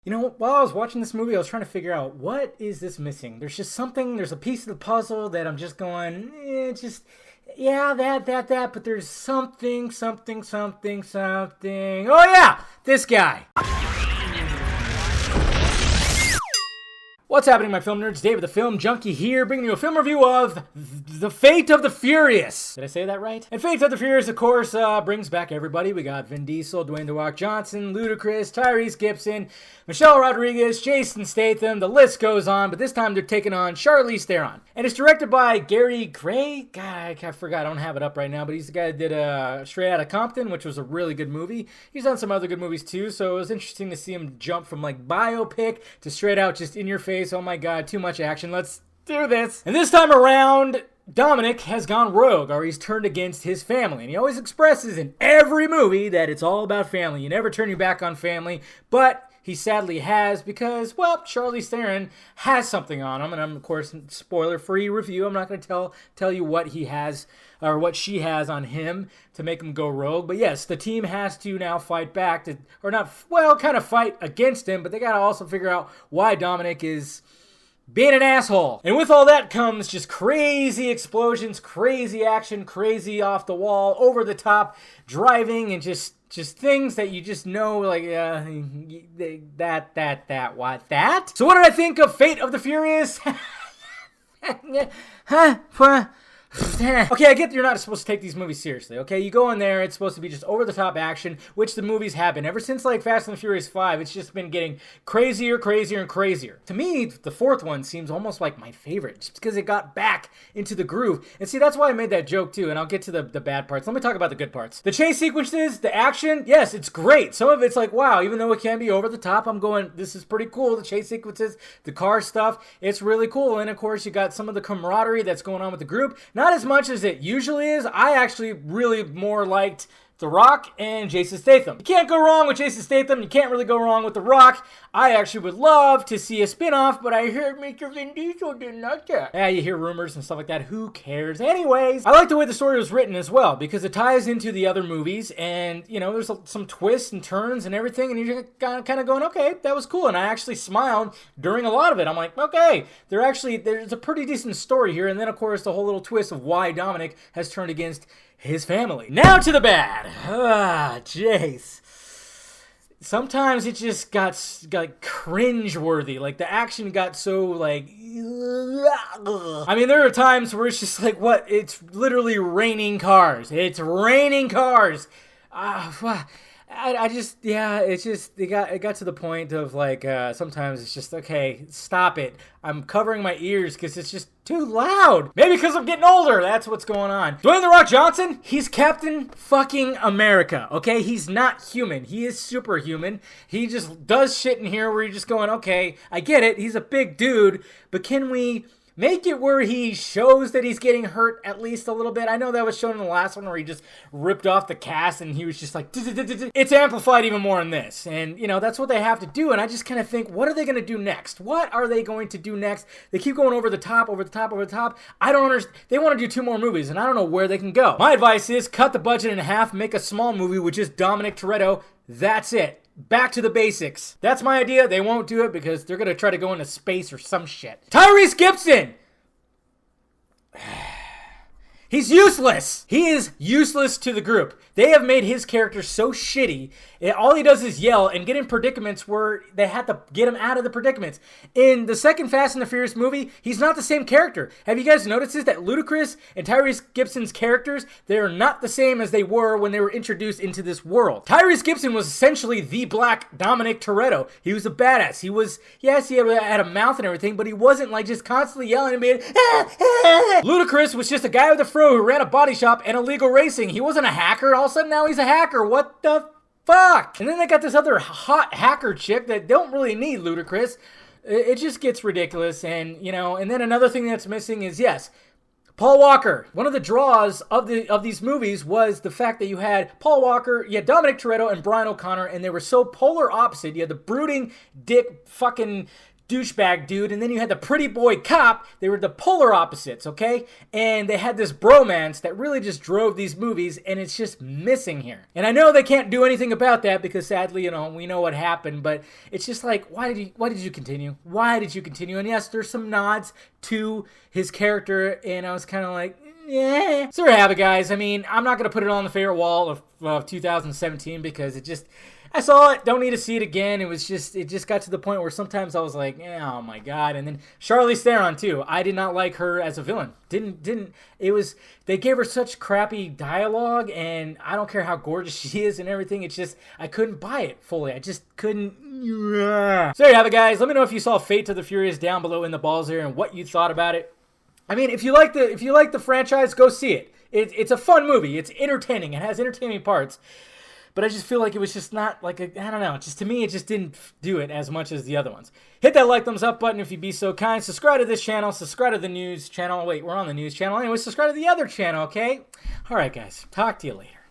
You know, while I was watching this movie, I was trying to figure out what is this missing. There's just something. There's a piece of the puzzle that I'm just going, just yeah, that. But there's something. Oh yeah, this guy. What's happening, my film nerds? David the Film Junkie here, bringing you a film review of The Fate of the Furious. Did I say that right? And Fate of the Furious, of course, brings back everybody. We got Vin Diesel, Dwayne The Rock Johnson, Ludacris, Tyrese Gibson, Michelle Rodriguez, Jason Statham, the list goes on, but this time they're taking on Charlize Theron. And it's directed by Gary Gray. God, I forgot, I don't have it up right now, but he's the guy that did Straight Outta Compton, which was a really good movie. He's done some other good movies too, so it was interesting to see him jump from like biopic to straight out just in your face. Oh my god, too much action. Let's do this. And this time around, Dominic has gone rogue, or he's turned against his family. And he always expresses in every movie that it's all about family. You never turn your back on family, but he sadly has because, well, Charlize Theron has something on him. And I'm, of course, spoiler-free review. I'm not going to tell you what he has or what she has on him to make him go rogue. But yes, the team has to now fight back to, or not, well, kind of fight against him, but they got to also figure out why Dominic is being an asshole. And with all that comes just crazy explosions, crazy action, crazy off the wall, over the top driving, and just things that you just know, like, that? So what did I think of Fate of the Furious? Okay, I get that you're not supposed to take these movies seriously, okay? You go in there, it's supposed to be just over-the-top action, which the movies have been. Ever since, like, Fast and the Furious 5, it's just been getting crazier. To me, the fourth one seems almost like my favorite, just because it got back into the groove. And see, that's why I made that joke, too, and I'll get to the bad parts. Let me talk about the good parts. The chase sequences, the action, yes, it's great. Some of it's like, wow, even though it can be over-the-top, I'm going, this is pretty cool. The chase sequences, the car stuff, it's really cool. And, of course, you got some of the camaraderie that's going on with the group. Not as much as it usually is. I actually really more liked The Rock and Jason Statham. You can't go wrong with Jason Statham. You can't really go wrong with The Rock. I actually would love to see a spin-off, but I heard Mr. Vin Diesel did not care. Yeah, you hear rumors and stuff like that. Who cares? Anyways, I like the way the story was written as well, because it ties into the other movies, and, you know, there's some twists and turns and everything, and you're kind of going, okay, that was cool, and I actually smiled during a lot of it. I'm like, okay, there's a pretty decent story here, and then, of course, the whole little twist of why Dominic has turned against his family. Now to the bad. Jace. Sometimes it just got cringe-worthy. Like, the action got so, like, I mean, there are times where it's just like, what? It's literally raining cars. It's raining cars. It got to the point of, like, sometimes it's just, okay, stop it. I'm covering my ears because it's just too loud. Maybe because I'm getting older. That's what's going on. Dwayne The Rock Johnson, he's Captain fucking America, okay? He's not human. He is superhuman. He just does shit in here where you're just going, okay, I get it. He's a big dude, but can we make it where he shows that he's getting hurt at least a little bit? I know that was shown in the last one where he just ripped off the cast and he was just like, it's amplified even more in this. And, you know, that's what they have to do. And I just kind of think, what are they going to do next? What are they going to do next? They keep going over the top. I don't understand. They want to do 2 more movies, and I don't know where they can go. My advice is cut the budget in half, make a small movie with just Dominic Toretto. That's it. Back to the basics. That's my idea. They won't do it because they're going to try to go into space or some shit. Tyrese Gibson! He's useless. He is useless to the group. They have made his character so shitty. All he does is yell and get in predicaments where they had to get him out of the predicaments. In the second Fast and the Furious movie, he's not the same character. Have you guys noticed this? That Ludacris and Tyrese Gibson's characters, they are not the same as they were when they were introduced into this world. Tyrese Gibson was essentially the black Dominic Toretto. He was a badass. He was, yes, he had a mouth and everything, but he wasn't like just constantly yelling and being, Ludacris was just a guy with a fro who ran a body shop and illegal racing. He wasn't a hacker. All of a sudden now he's a hacker. What the fuck? And then they got this other hot hacker chick that don't really need Ludacris. It just gets ridiculous. And, you know, and then another thing that's missing is, yes, Paul Walker. One of the draws of these movies was the fact that you had Paul Walker, you had Dominic Toretto and Brian O'Connor, and they were so polar opposite. You had the brooding dick fucking douchebag dude, and then you had the pretty boy cop. They were the polar opposites, okay? And they had this bromance that really just drove these movies, and it's just missing here. And I know they can't do anything about that because sadly, we know what happened, but it's just like, why did you continue? Why did you continue? And yes, there's some nods to his character, and I was kind of like, yeah. So there you have it, guys. I mean, I'm not going to put it on the favorite wall of 2017 because I saw it, don't need to see it again. It just got to the point where sometimes I was like, oh my God. And then Charlize Theron too. I did not like her as a villain. They gave her such crappy dialogue, and I don't care how gorgeous she is and everything. It's just, I couldn't buy it fully. I just couldn't. So there you have it, guys. Let me know if you saw Fate to the Furious down below in the balls there and what you thought about it. I mean, if you like the franchise, go see it. It's a fun movie. It's entertaining. It has entertaining parts. But I just feel like it was just not like I don't know. Just to me, it just didn't do it as much as the other ones. Hit that like, thumbs up button if you'd be so kind. Subscribe to this channel. Subscribe to the news channel. Wait, we're on the news channel. Anyway, subscribe to the other channel, okay? All right, guys. Talk to you later.